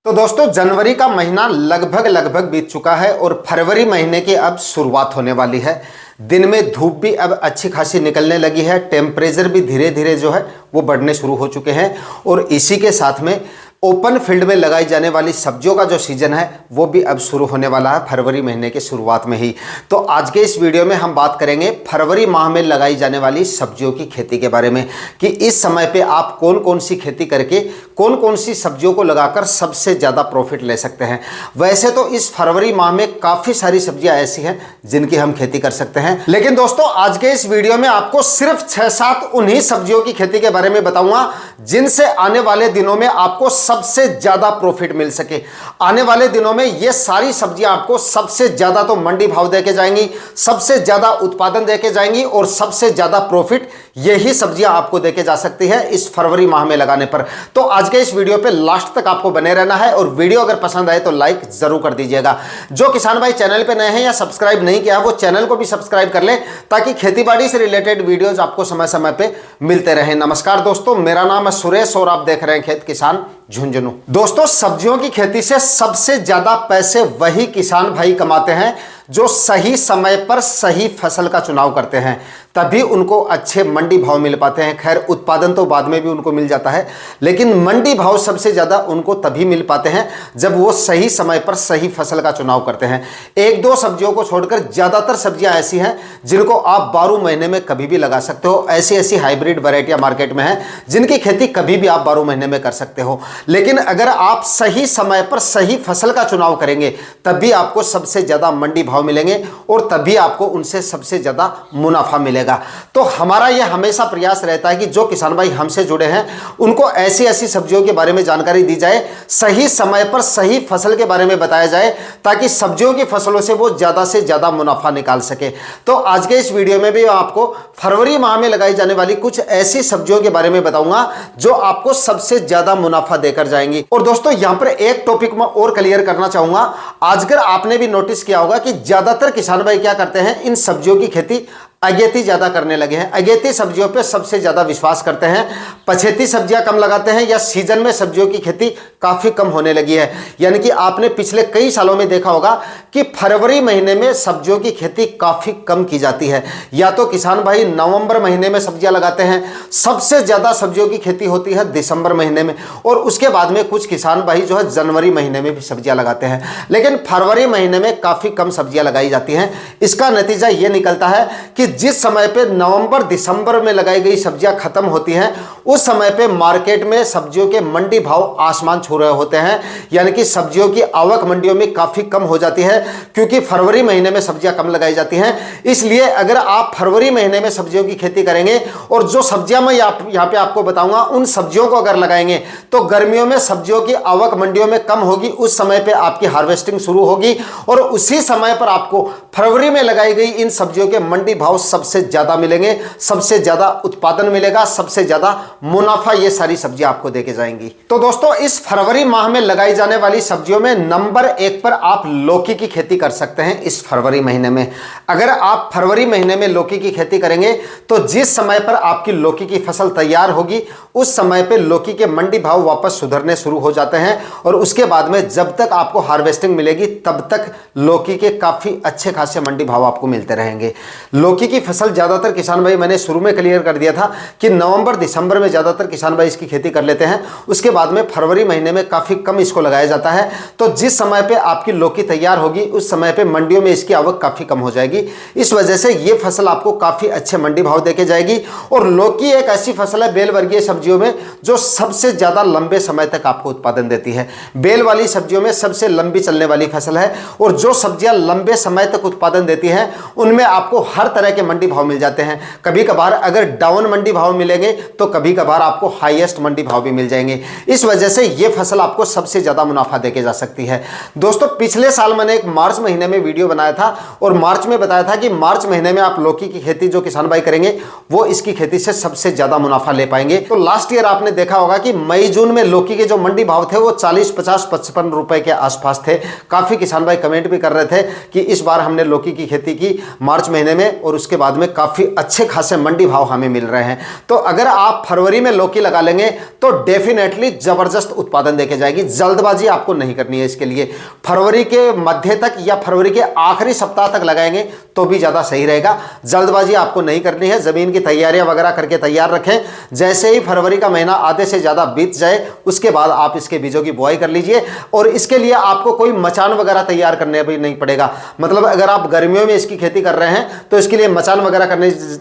तो दोस्तों जनवरी का महीना लगभग बीत चुका है और फरवरी महीने की अब शुरुआत होने वाली है। दिन में धूप भी अब अच्छी खासी निकलने लगी है, टेम्परेचर भी धीरे धीरे जो है वो बढ़ने शुरू हो चुके हैं और इसी के साथ में ओपन फील्ड में लगाई जाने वाली सब्जियों का जो सीजन है वो भी अब शुरू होने वाला है फरवरी महीने के शुरुआत में ही। तो आज के इस वीडियो में हम बात करेंगे फरवरी माह में लगाई जाने वाली सब्जियों की खेती के बारे में कि इस समय पे आप कौन कौन सी खेती करके कौन कौन सी सब्जियों को लगाकर सबसे ज़्यादा प्रॉफिट ले सकते हैं। वैसे तो इस फरवरी माह में काफ़ी सारी सब्जियां ऐसी हैं जिनकी हम खेती कर सकते हैं, लेकिन दोस्तों आज के इस वीडियो में आपको सिर्फ 6-7 उन्हीं सब्जियों की खेती के बारे में बताऊंगा जिनसे आने वाले दिनों में आपको सबसे ज्यादा प्रॉफिट मिल सके। आने वाले दिनों में ये सारी सब्जियां आपको सबसे ज्यादा तो मंडी भाव देके जाएंगी, सबसे ज्यादा उत्पादन देके जाएंगी और सबसे ज्यादा प्रॉफिट यही सब्जियां आपको देके जा सकती है इस फरवरी माह में लगाने पर। तो आज के इस वीडियो पे लास्ट तक आपको बने रहना है और वीडियो अगर पसंद आए तो लाइक जरूर कर दीजिएगा। जो किसान भाई चैनल पे नए हैं या सब्सक्राइब नहीं किया वो चैनल को भी सब्सक्राइब कर ले ताकि खेतीबाड़ी से रिलेटेड वीडियोज आपको समय समय पे मिलते रहे। नमस्कार दोस्तों, मेरा नाम है सुरेश और आप देख रहे हैं खेत किसान झुंझुनू। दोस्तों सब्जियों की खेती से सबसे ज्यादा पैसे वही किसान भाई कमाते हैं जो सही समय पर सही फसल का चुनाव करते हैं, तभी उनको अच्छे मंडी भाव मिल पाते हैं। खैर उत्पादन तो बाद में भी उनको मिल जाता है, लेकिन मंडी भाव सबसे ज़्यादा उनको तभी मिल पाते हैं जब वो सही समय पर सही फसल का चुनाव करते हैं। एक दो सब्जियों को छोड़कर ज़्यादातर सब्जियां ऐसी हैं जिनको आप 12 महीने में कभी भी लगा सकते हो। ऐसी हाइब्रिड वैरायटियाँ मार्केट में हैं जिनकी खेती कभी भी आप 12 महीने में कर सकते हो, लेकिन अगर आप सही समय पर सही फसल का चुनाव करेंगे तभी आपको सबसे ज़्यादा मंडी भाव मिलेंगे और तभी आपको उनसे सबसे ज़्यादा मुनाफा मिलेगा। तो हमारा यह हमेशा प्रयास रहता है कि जो किसान भाई हमसे जुड़े हैं उनको ऐसी ऐसी सब्जियों के बारे में जानकारी दी जाए, सही समय पर सही फसल के बारे में बताया जाए ताकि सब्जियों की फसलों से वो ज़्यादा से ज़्यादा मुनाफा निकाल सके। तो आज के इस वीडियो में भी आपको फरवरी माह में लगाई जाने वाली कुछ ऐसी सब्जियों के बारे में बताऊंगा जो आपको सबसे ज़्यादा मुनाफा देकर जाएंगी। और दोस्तों यहाँ पर एक टॉपिक मैं और क्लियर करना चाहूंगा। आजकल आपने भी नोटिस किया होगा कि ज्यादातर किसान भाई क्या करते हैं, इन सब्जियों की खेती अगेती ज्यादा करने लगे हैं। अगेती सब्जियों पे सबसे ज्यादा विश्वास करते हैं, पछेती सब्जियां कम लगाते हैं या सीजन में सब्जियों की खेती काफी कम होने लगी है। यानी कि आपने पिछले कई सालों में देखा होगा कि फरवरी महीने में सब्जियों की खेती काफी कम की जाती है। या तो किसान भाई नवंबर महीने में सब्जियां लगाते हैं, सबसे ज्यादा सब्जियों की खेती होती है दिसंबर महीने में, और उसके बाद में कुछ किसान भाई जो है जनवरी महीने में भी सब्जियां लगाते हैं, लेकिन फरवरी महीने में काफी कम सब्जियां लगाई जाती हैं। इसका नतीजा ये निकलता है कि जिस समय पे नवंबर दिसंबर में लगाई गई सब्जियां खत्म होती हैं उस समय पे मार्केट में सब्जियों के मंडी भाव आसमान छू रहे होते हैं। यानी कि सब्जियों की आवक मंडियों में काफी कम हो जाती है क्योंकि फरवरी महीने में सब्जियां कम लगाई जाती हैं। इसलिए अगर आप फरवरी महीने में सब्जियों की खेती करेंगे और जो सब्जियां मैं यहाँ पे आपको बताऊंगा उन सब्जियों को अगर लगाएंगे तो गर्मियों में सब्जियों की आवक मंडियों में कम होगी, उस समय पे आपकी हार्वेस्टिंग शुरू होगी और उसी समय पर आपको फरवरी में लगाई गई इन सब्जियों के मंडी भाव सबसे ज्यादा मिलेंगे, सबसे ज्यादा उत्पादन मिलेगा, सबसे ज्यादा मुनाफा ये सारी सब्जियां आपको देके जाएंगी। तो दोस्तों इस फरवरी माह में लगाई जाने वाली सब्जियों में नंबर 1 पर आप लौकी की खेती कर सकते हैं। इस फरवरी महीने में अगर आप फरवरी महीने में लौकी की खेती करेंगे तो जिस समय पर आपकी लौकी की फसल तैयार होगी उस समय पे लौकी के मंडी भाव वापस सुधरने शुरू हो जाते हैं और उसके बाद में जब तक आपको हार्वेस्टिंग मिलेगी तब तक लौकी के काफी अच्छे खासे मंडी भाव आपको मिलते रहेंगे। लौकी की फसल ज्यादातर किसान भाई, मैंने शुरू में क्लियर कर दिया था कि नवंबर दिसंबर में ज्यादातर किसान भाई इसकी खेती कर लेते हैं, उसके बाद में फरवरी महीने में काफी कम इसको लगाया जाता है। तो जिस समय पे आपकी लौकी तैयार होगी उस समय पे मंडियों में इसकी आवक काफी कम हो जाएगी। इस वजह से ये फसल आपको काफी अच्छे मंडी भाव देके जाएगी। और लौकी एक ऐसी फसल है बेल वर्गीय सब्जियों में जो सबसे ज्यादा लंबे समय तक आपको उत्पादन देती है। बेल वाली सब्जियों में सबसे लंबी चलने वाली फसल है और जो सब्जियां लंबे समय तक उत्पादन देती हैं उनमें आपको हर तरह के मंडी भाव मिल जाते हैं। कभी कभार अगर डाउन मंडी भाव मिलेंगे तो कभी कभार आपको हाईएस्ट मंडी भाव भी मिल जाएंगे। इस वजह से यह फसल आपको सबसे ज्यादा मुनाफा देके जा सकती है। दोस्तों पिछले साल मैंने एक मार्च महीने में वीडियो बनाया था और मार्च में बताया था कि मार्च महीने में आप लौकी की खेती जो किसान भाई करेंगे वो इसकी खेती से सबसे ज्यादा मुनाफा ले पाएंगे। तो लास्ट ईयर आपने देखा होगा कि मई जून में लौकी के जो मंडी भाव थे वो 40, 50, 55 रुपए के आसपास थे। काफी किसान भाई कमेंट भी कर रहे थे कि इस बार हमने लौकी की खेती की मार्च महीने में और उसके बाद में काफी अच्छे खासे मंडी भाव हमें मिल रहे हैं। तो अगर आप फरवरी फरवरी में लौकी लगा लेंगे तो डेफिनेटली जबरदस्त उत्पादन देके जाएगी। जल्दबाजी आपको नहीं करनी है इसके लिए। फरवरी के मध्य तक या फरवरी के आखिरी सप्ताह तक लगाएंगे तो भी ज़्यादा सही रहेगा। जल्दबाजी आपको नहीं करनी है। ज़मीन की तैयारियां वगैरह करके तैयार रखें। जैसे ही फरवरी का महीना आधे से ज़्यादा बीत जाए उसके बाद आप इसके बीजों की बुआई कर लीजिए। और इसके लिए आपको कोई मचान वगैरह तैयार करने भी नहीं पड़ेगा। मतलब अगर आप गर्मियों में इसकी खेती कर रहे हैं तो इसके लिए मचान वगैरह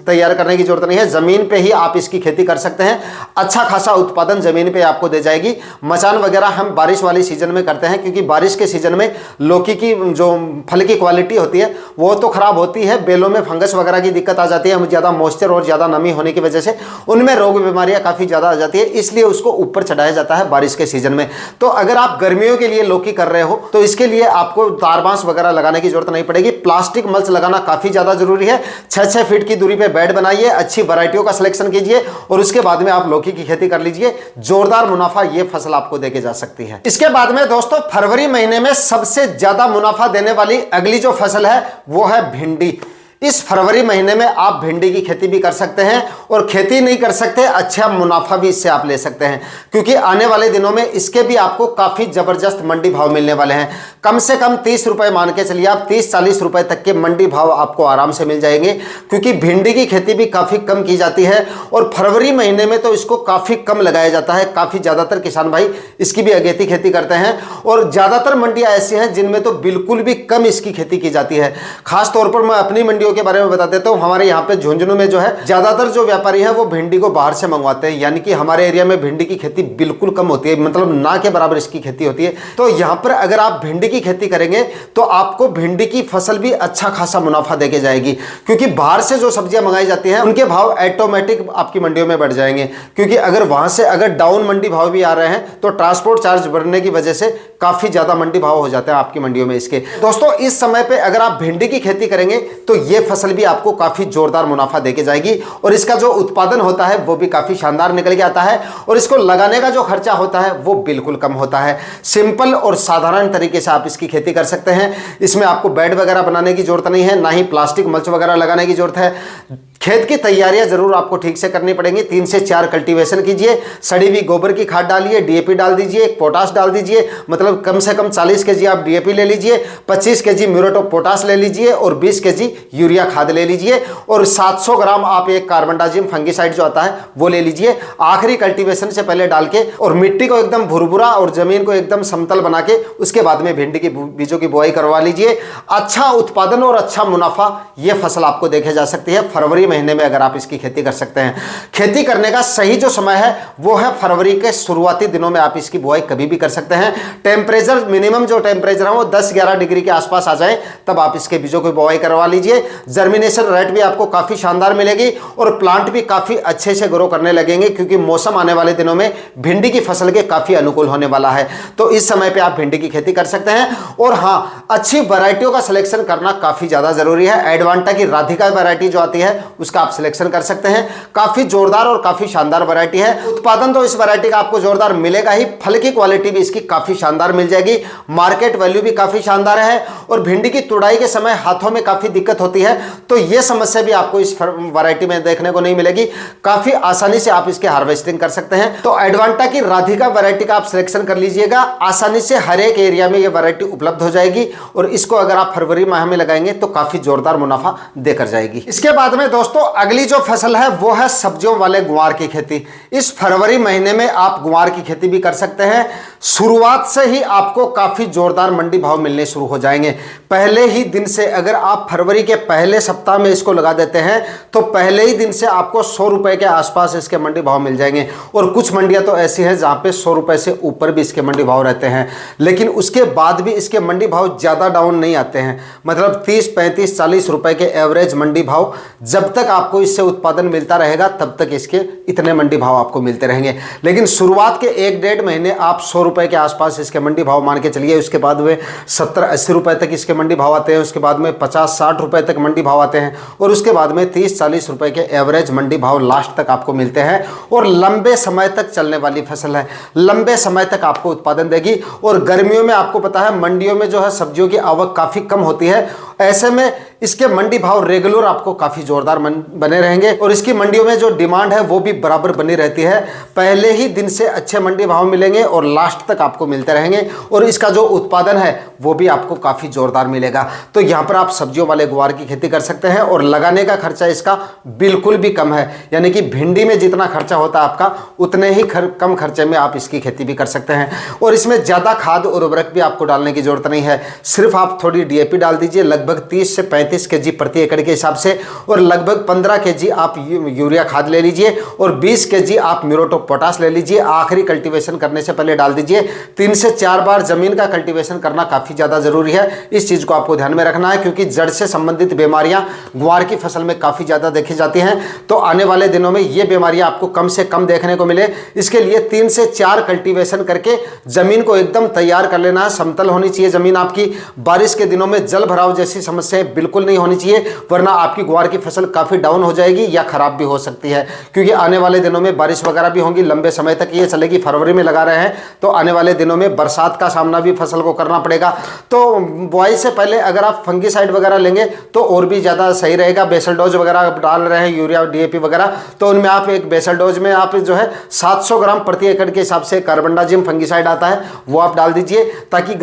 तैयार करने की जरूरत नहीं है। ज़मीन पर ही आप इसकी खेती कर सकते हैं। अच्छा खासा उत्पादन ज़मीन पर आपको दे जाएगी। मचान वगैरह हम बारिश वाली सीजन में करते हैं, क्योंकि बारिश के सीजन में लौकी की जो फल की क्वालिटी होती है वो तो खराब होती है, बेलों में फंगस वगैरह की दिक्कत आ जाती है, ज़्यादा मॉइस्चर और ज़्यादा नमी होने की वजह से उनमें रोग बीमारियां काफ़ी ज़्यादा आ जाती है, इसलिए उसको ऊपर चढ़ाया जाता है बारिश के सीजन में। तो अगर आप गर्मियों के लिए लौकी कर रहे हो तो इसके लिए आपको तार बांस वगैरह लगाने की जरूरत नहीं पड़ेगी। प्लास्टिक मल्च लगाना काफ़ी ज़्यादा जरूरी है। 6-6 फीट की दूरी पर बेड बनाइए, अच्छी वैरायटियों का सिलेक्शन कीजिए और उसके बाद में आप लौकी की खेती कर लीजिए। जोरदार मुनाफा ये फसल आपको देके जा सकती है। इसके बाद में दोस्तों फरवरी महीने में सबसे ज्यादा मुनाफा देने वाली अगली जो फसल है वो है भिंडी। इस फरवरी महीने में आप भिंडी की खेती भी कर सकते हैं और खेती नहीं कर सकते, अच्छा मुनाफा भी इससे आप ले सकते हैं, क्योंकि आने वाले दिनों में इसके भी आपको काफ़ी ज़बरदस्त मंडी भाव मिलने वाले हैं। कम से कम 30 रुपये मान के चलिए आप, 30-40 रुपये तक के मंडी भाव आपको आराम से मिल जाएंगे, क्योंकि भिंडी की खेती भी काफ़ी कम की जाती है और फरवरी महीने में तो इसको काफ़ी कम लगाया जाता है। काफ़ी ज़्यादातर किसान भाई इसकी भी अगेती खेती करते हैं और ज़्यादातर मंडियाँ ऐसी हैं जिनमें तो बिल्कुल भी कम इसकी खेती की जाती है। खासतौर पर मैं अपनी मंडियों के बारे में बता देता हूं। हमारे यहाँ पे झुंझुनू में जो है ज्यादातर जो व्यापारी हैं वो भिंडी को बाहर से मंगवाते हैं, यानी कि हमारे एरिया में भिंडी की खेती बिल्कुल कम होती है, मतलब ना के बराबर इसकी खेती होती है। तो यहाँ पर अगर आप भिंडी की खेती करेंगे तो आपको भिंडी की फसल भी अच्छा खासा मुनाफा देके जाएगी, क्योंकि बाहर से जो सब्जियां मंगाई जाती हैं उनके भाव ऑटोमेटिक आपकी मंडियों में बढ़ जाएंगे, क्योंकि अगर वहां से अगर डाउन मंडी भाव भी आ रहे हैं तो ट्रांसपोर्ट चार्ज बढ़ने की वजह से काफी ज्यादा मंडी भाव हो जाते हैं आपकी मंडियों में इसके। दोस्तों इस समय पे अगर आप भिंडी की खेती करेंगे तो ये फसल भी आपको काफी जोरदार मुनाफा देके जाएगी और इसका जो उत्पादन होता है वो भी काफी शानदार निकल के आता है और इसको लगाने का जो खर्चा होता है वो बिल्कुल कम होता है। सिंपल और साधारण तरीके से आप इसकी खेती कर सकते हैं। इसमें आपको बेड वगैरह बनाने की जरूरत नहीं है, ना ही प्लास्टिक मल्च वगैरह लगाने की जरूरत है। खेत की तैयारियां जरूर आपको ठीक से करनी पड़ेंगी। 3 से 4 कल्टीवेशन कीजिए, सड़ी हुई गोबर की खाद डालिए, डीएपी डाल दीजिए, पोटाश डाल दीजिए, मतलब कम से कम 40 केजी आप डीएपी ले लीजिए, 25 केजी म्यूरेट ऑफ पोटाश ले लीजिए और 20 केजी यूरिया खाद ले लीजिए और 700 ग्राम आप एक कार्बनडाजिम फंगीसाइड जो आता है वो ले लीजिए। आखिरी कल्टीवेशन से पहले डाल के और मिट्टी को एकदम भुरभुरा और जमीन को एकदम समतल बना के उसके बाद में भिंडी की बीजों की बुआई करवा लीजिए। अच्छा उत्पादन और अच्छा मुनाफा ये फसल आपको देखे जा सकती है फरवरी महीने में अगर आप इसकी खेती कर सकते हैं। खेती करने का सही जो समय है वो है फरवरी के शुरुआती दिनों में आप इसकी बुआई कभी भी कर सकते हैं। टेम्परेचर मिनिमम जो टेम्परेचर है वो 10-11 डिग्री के आसपास आ जाए तब आप इसके बीजों की बुआई करवा लीजिए। जर्मिनेशन रेट भी आपको काफी शानदार मिलेगी और प्लांट भी काफी अच्छे से ग्रो करने लगेंगे, क्योंकि मौसम आने वाले दिनों में भिंडी की फसल के काफी अनुकूल होने वाला है। तो इस समय पे आप भिंडी की खेती कर सकते हैं। और हाँ, अच्छी वैरायटियों का सिलेक्शन करना काफी ज्यादा जरूरी है। एडवांटा की राधिका वैरायटी जो आती है उसका आप सिलेक्शन कर सकते हैं। काफी जोरदार और काफी शानदार वैरायटी है। उत्पादन तो इस वैरायटी का आपको जोरदार मिलेगा ही, फल की क्वालिटी भी इसकी काफी शानदार मिल जाएगी, मार्केट वैल्यू भी काफी शानदार है। और भिंडी की तुड़ाई के समय हाथों में काफी दिक्कत होती है, तो यह समस्या भी आपको इस वैरायटी में देखने को नहीं मिलेगी। काफी आसानी से आप इसके हार्वेस्टिंग कर सकते हैं। तो एडवांटा की राधिका वैरायटी का आप सिलेक्शन कर लीजिएगा। आसानी से हर एक एरिया में यह वैरायटी उपलब्ध हो जाएगी और इसको अगर आप फरवरी माह में लगाएंगे तो काफी जोरदार मुनाफा देकर जाएगी। इसके बाद में दोस्तों अगली जो फसल है वो है सब्जियों वाले गुआर की खेती। इस फरवरी महीने में आप गुआर की खेती भी कर सकते हैं। शुरुआत से ही आपको काफी जोरदार मंडी भाव मिलने शुरू हो जाएंगे। पहले ही दिन से अगर आप फरवरी के पहले सप्ताह में इसको लगा देते हैं तो पहले ही दिन से आपको 100 रुपए के आसपास इसके मंडी भाव मिल जाएंगे। और कुछ मंडियां तो ऐसी हैं जहां पे 100 रुपए से ऊपर भी इसके मंडी भाव रहते हैं, लेकिन उसके बाद भी इसके मंडी भाव ज्यादा डाउन नहीं आते हैं। मतलब 30, 35, 40 रुपए के एवरेज मंडी भाव जब तक आपको इससे उत्पादन मिलता रहेगा तब तक इसके इतने मंडी भाव आपको मिलते रहेंगे। लेकिन शुरुआत के 1-1.5 महीने आप 100 रुपए के आसपास इसके मंडी भाव मान के चलिए। उसके बाद में 70-80 रुपए तक इसके मंडी भाव आते हैं। उसके बाद में 50-60 रुपए तक मंडी भाव आते हैं और उसके बाद में 30-40 रुपए के एवरेज मंडी भाव लास्ट तक आपको मिलते हैं। और लंबे समय तक चलने वाली फसल है, लंबे समय तक आपको उत्पादन देगी। और गर्मियों में आपको पता है मंडियों में जो है सब्जियों की आवक काफी कम होती है। ऐसे में इसके मंडी भाव रेगुलर आपको काफी जोरदार बने रहेंगे और इसकी मंडियों में जो डिमांड है वो भी बराबर बनी रहती है। पहले ही दिन से अच्छे मंडी भाव मिलेंगे और लास्ट तक आपको मिलते रहेंगे और इसका जो उत्पादन है वो भी आपको काफी जोरदार मिलेगा। तो यहां पर आप सब्जियों वाले ग्वार की खेती कर सकते हैं और लगाने का खर्चा इसका बिल्कुल भी कम है, यानी कि भिंडी में जितना खर्चा होता है आपका उतने ही कम खर्चे में आप इसकी खेती भी कर सकते हैं। और इसमें ज्यादा खाद और उर्वरक भी आपको डालने की जरूरत नहीं है, सिर्फ आप थोड़ी डीएपी डाल दीजिए लगभग 30 से 35 केजी प्रति एकड़ के हिसाब से और लगभग 15 केजी आप यूरिया खाद ले लीजिए और 20 केजी आप म्यूरेट ऑफ पोटाश ले लीजिए। आखिरी कल्टीवेशन करने से पहले डाल दीजिए। 3 से 4 बार जमीन का कल्टीवेशन करना काफी ज्यादा जरूरी है, इस चीज को आपको ध्यान में रखना है क्योंकि जड़ से संबंधित बीमारियां ग्वार की फसल में काफी ज्यादा देखी जाती हैं। तो आने वाले दिनों में ये बीमारियां आपको कम से कम देखने को मिले, इसके लिए 3 से 4 कल्टीवेशन करके जमीन को एकदम तैयार कर लेना है। समतल होनी चाहिए जमीन आपकी, बारिश के दिनों में जल भराव जैसी समस्याएं बिल्कुल नहीं होनी चाहिए, वरना आपकी ग्वार की फसल काफी डाउन हो जाएगी या खराब भी हो सकती है। क्योंकि आने वाले दिनों में बारिश वगैरह भी होंगी, लंबे समय तक ये चलेगी। फरवरी में लगा रहे हैं तो आने वाले दिनों में बरसात का सामना भी फसल को करना पड़ेगा। तो बुआई से पहले अगर आप फंगीसाइड वगैरह लेंगे तो और भी ज्यादा सही रहेगा। बेसल डोज वगैरह डाल रहे हैं यूरिया डीएपी वगैरह, तो उनमें आप एक बेसल डोज में आप जो है 700 ग्राम प्रति एकड़ के हिसाब से कार्बनडाजिम फंगीसाइड आता है वो आप डाल दीजिए ताकि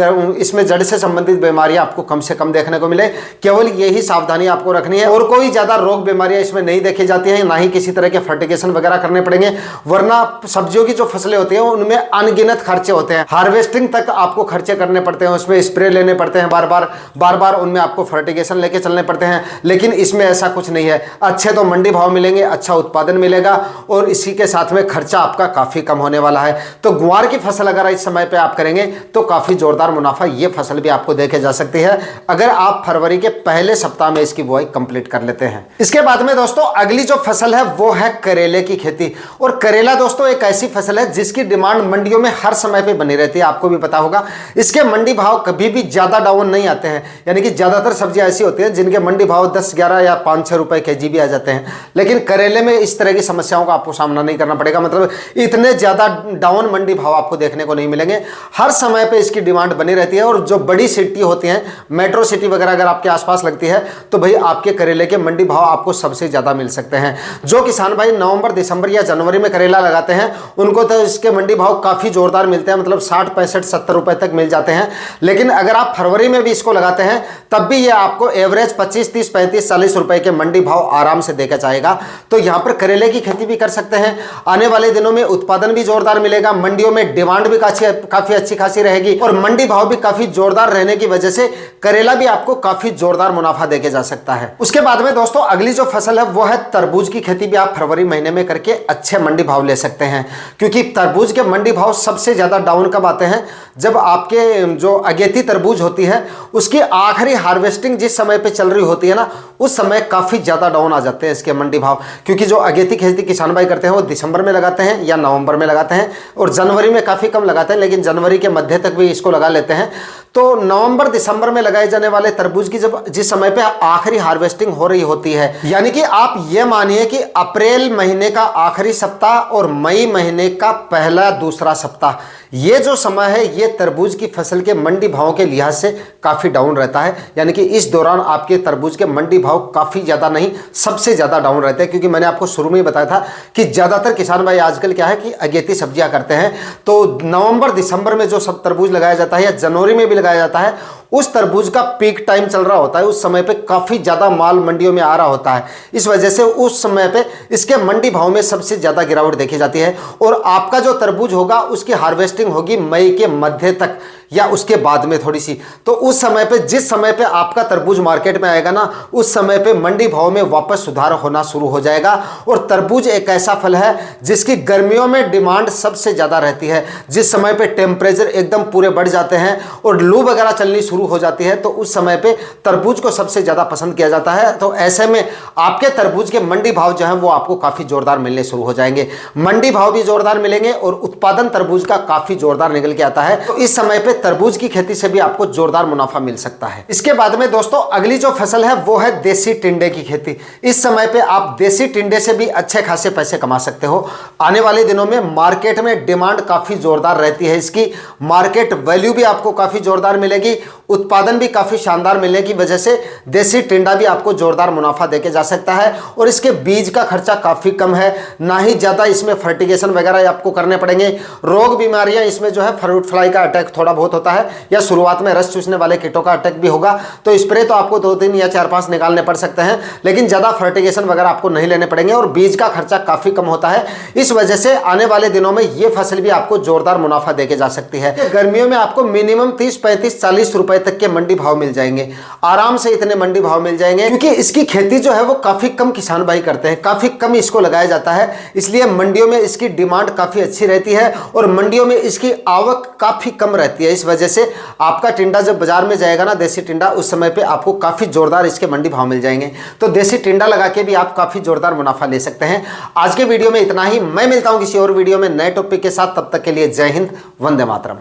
इसमें जड़ से संबंधित बीमारियां आपको कम से कम देखने को मिले। केवल यही सावधानी आपको रखनी है और कोई ज्यादा रोग बीमारियां इसमें नहीं देखी जाती हैं, ना ही किसी तरह के फर्टिगेशन वगैरह करने पड़ेंगे, वरना सब्जियों की जो फसलें होती हैं उनमें अनगिनत खर्चे होते हैं। हार्वेस्टिंग तक आपको खर्चे करने पड़ते हैं, उसमें स्प्रे लेने पड़ते हैं बार बार उनमें आपको फर्टिगेशन लेके चलने पड़ते हैं, लेकिन इसमें ऐसा कुछ नहीं है। अच्छे तो मंडी भाव मिलेंगे, अच्छा उत्पादन मिलेगा और इसी के साथ में खर्चा आपका काफी कम होने वाला है। तो ग्वार की फसल अगर इस समय पे आप करेंगे तो काफी जोरदार मुनाफा ये फसल भी आपको देखे जा सकती है अगर आप फरवरी के पहले सप्ताह में इसकी बुआई कंप्लीट कर लेते हैं। इसके बाद में दोस्तों अगली जो फसल है वो है करेले की खेती। और करेला दोस्तों एक ऐसी फसल है जिसकी डिमांड मंडियों में हर समय पे बनी रहती है, आपको भी पता होगा। इसके मंडी भाव कभी भी ज्यादा डाउन नहीं आते हैं, यानी कि ज्यादातर सब्जियां ऐसी होती हैं जिनके मंडी भाव 10-11 या 5-6 रुपए केजी भी आ जाते हैं, लेकिन करेले में इस तरह की समस्याओं का आपको सामना नहीं करना पड़ेगा। मतलब इतने ज्यादा डाउन मंडी भाव आपको देखने को नहीं मिलेंगे, हर समय पे इसकी डिमांड बनी रहती है। और जो बड़ी सिटी होती हैं, मेट्रो सिटी वगैरह अगर आपके आसपास लगती है तो भाई आपके करेले के मंडी भाव आपको सबसे ज्यादा मिल सकते हैं। जो किसान भाई नवंबर, दिसंबर या जनवरी में करेला लगाते हैं उनको तो इसके मंडी भाव काफी जोरदार मिलते हैं, मतलब 60, 65, 70 रुपए तक मिल जाते हैं। लेकिन अगर आप फरवरी में भी इसको लगाते हैं तब भी ये आपको एवरेज 25, 30, 35, 40 रुपए के मंडी भाव आराम से देकर जाएगा। तो यहां पर करेले की खेती भी कर सकते हैं। आने वाले दिनों में उत्पादन भी जोरदार मिलेगा, मंडियों में डिमांड भी काफी अच्छी खासी रहेगी और मंडी भाव भी काफी जोरदार रहने की वजह से करेला भी आपको काफी जोरदार मुनाफा देके जा सकता है। उसके बाद में दोस्तों अगली जो फसल है वो है तरबूज की खेती भी आप फरवरी महीने में करके अच्छे मंडी भाव ले सकते हैं, क्योंकि तरबूज के मंडी भाव सबसे ज्यादा डाउन कब आते हैं, जब आपके जो अगेती तरबूज होती है उसकी आखिरी हार्वेस्टिंग जिस समय पे चल रही होती है ना, उस समय काफी ज्यादा डाउन आ जाते हैं इसके मंडी भाव। क्योंकि जो अगेती खेती किसान भाई करते हैं वो दिसंबर में लगाते हैं या नवंबर में लगाते हैं और जनवरी में काफी कम लगाते हैं, लेकिन जनवरी के मध्य तक भी इसको लगा लेते हैं। तो नवंबर दिसंबर में लगाए जाने वाले तरबूज की जब जिस समय पे आखिरी हार्वेस्टिंग हो रही होती है, यानी कि आप ये मानिए कि अप्रैल महीने का आखिरी सप्ताह और मई महीने का पहला दूसरा सप्ताह, ये जो समय है ये तरबूज की फसल के मंडी भावों के लिहाज से काफी डाउन रहता है। यानी कि इस दौरान आपके तरबूज के मंडी भाव काफी ज्यादा नहीं, सबसे ज्यादा डाउन रहते हैं। क्योंकि मैंने आपको शुरू में ही बताया था कि ज्यादातर किसान भाई आजकल क्या है कि अगेती सब्जियां करते हैं, तो नवंबर दिसंबर में जो सब तरबूज लगाया जाता है या जनवरी में भी लगाया जाता है, उस तरबूज का पीक टाइम चल रहा होता है, उस समय पे काफी ज्यादा माल मंडियों में आ रहा होता है। इस वजह से उस समय पे इसके मंडी भाव में सबसे ज्यादा गिरावट देखी जाती है। और आपका जो तरबूज होगा उसकी हार्वेस्टिंग होगी मई के मध्य तक या उसके बाद में थोड़ी सी, तो उस समय पे जिस समय पे आपका तरबूज मार्केट में आएगा ना, उस समय पे मंडी भाव में वापस सुधार होना शुरू हो जाएगा। और तरबूज एक ऐसा फल है जिसकी गर्मियों में डिमांड सबसे ज्यादा रहती है। जिस समय पे टेम्परेचर एकदम पूरे बढ़ जाते हैं और लू वगैरह चलनी शुरू हो जाती है, तो उस समय पे तरबूज को सबसे ज्यादा पसंद किया जाता है। तो ऐसे में आपके तरबूज के मंडी भाव जो है वो आपको काफी जोरदार मिलने शुरू हो जाएंगे, मंडी भाव भी जोरदार मिलेंगे और उत्पादन तरबूज का काफी जोरदार निकल के आता है। तो इस समय पे तरबूज की खेती से भी आपको जोरदार मुनाफा मिल सकता है। इसके बाद में दोस्तों अगली जो फसल है वो है देसी टिंडे की खेती। इस समय पे आप देसी टिंडे से भी अच्छे खासे पैसे कमा सकते हो। आने वाले दिनों में मार्केट में डिमांड काफी जोरदार रहती है, इसकी मार्केट वैल्यू भी आपको काफी जोरदार मिलेगी, उत्पादन भी काफी शानदार मिलने की वजह से देसी टिंडा भी आपको जोरदार मुनाफा देके जा सकता है। और इसके बीज का खर्चा काफी कम है, ना ही ज्यादा इसमें फर्टिगेशन वगैरह आपको करने पड़ेंगे। रोग बीमारियां इसमें जो है फ्रूट फ्लाई का अटैक थोड़ा बहुत होता है, या शुरुआत में रस चूसने वाले कीटों का अटैक भी होगा, तो स्प्रे तो आपको 2-3 या 4-5 निकालने पड़ सकते हैं, लेकिन ज्यादा फर्टिगेशन वगैरह आपको नहीं लेने पड़ेंगे और बीज का खर्चा काफी कम होता है। इस वजह से आने वाले दिनों में यह फसल भी आपको जोरदार मुनाफा देके जा सकती है। गर्मियों में आपको मिनिमम 30, 35, 40 रुपए तक के मंडी भाव मिल जाएंगे, आराम से इतने मंडी भाव मिल जाएंगे, क्योंकि इसकी खेती जो है वो काफी कम किसान भाई करते हैं, काफी कम इसको लगाया जाता है, इसलिए मंडियों में इसकी डिमांड काफी अच्छी रहती है और मंडियों में इसकी आवक काफी कम रहती है। इस वजह से आपका टिंडा जब बाजार में जाएगा ना, देसी टिंडा, उस समय पे आपको काफी जोरदार इसके मंडी भाव मिल जाएंगे। तो देसी टिंडा लगा के भी आप काफी जोरदार मुनाफा ले सकते हैं। आज के वीडियो में इतना ही, मैं मिलता हूं किसी और वीडियो में नए टॉपिक के साथ, तब तक के लिए जय हिंद, वंदे मातरम।